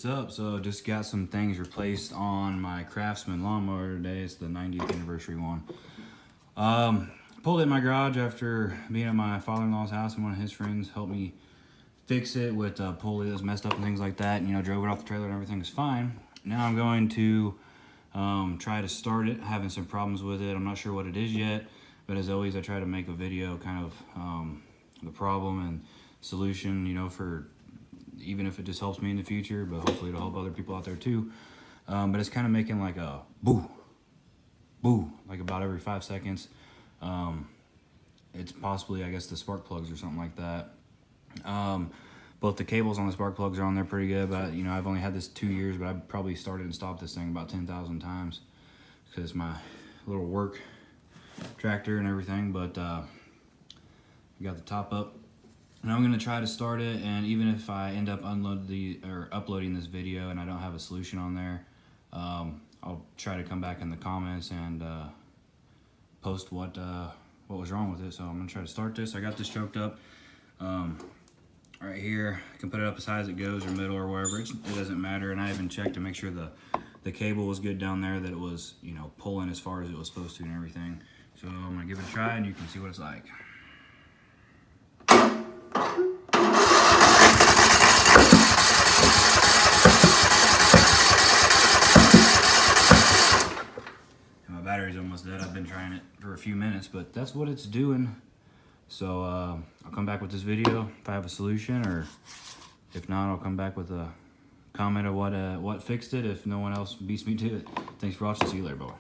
What's up? So just got some things replaced on my Craftsman lawnmower today. It's the 90th anniversary one. Pulled it in my garage after being at my father-in-law's house, and one of his friends helped me fix it with a pulley that was messed up and things like that. And, you know, drove it off the trailer and everything is fine. Now I'm going to try to start it. Having some problems with it. I'm not sure what it is yet, but as always, I try to make a video kind of the problem and solution, you know, for even if it just helps me in the future, but hopefully it'll help other people out there too. But it's kind of making like a boo, boo, like about every 5 seconds. It's possibly, I guess, the spark plugs or something like that. Both the cables on the spark plugs are on there pretty good, but you know, I've only had this 2 years, but I've probably started and stopped this thing about 10,000 times because my little work tractor and everything. But we got the top up. And I'm gonna try to start it, and even if I end up uploading this video and I don't have a solution on there, I'll try to come back in the comments and post what was wrong with it. So I'm gonna try to start this. I got this choked up right here. I can put it up as high as it goes, or middle, or wherever. It doesn't matter. And I even checked to make sure the cable was good down there, that it was, you know, pulling as far as it was supposed to and everything. So I'm gonna give it a try, and you can see what it's like. My battery's almost dead. I've been trying it for a few minutes, but that's what it's doing. So I'll come back with this video if I have a solution, or if not, I'll come back with a comment of what fixed it if no one else beats me to it. Thanks for watching. See you later, bye.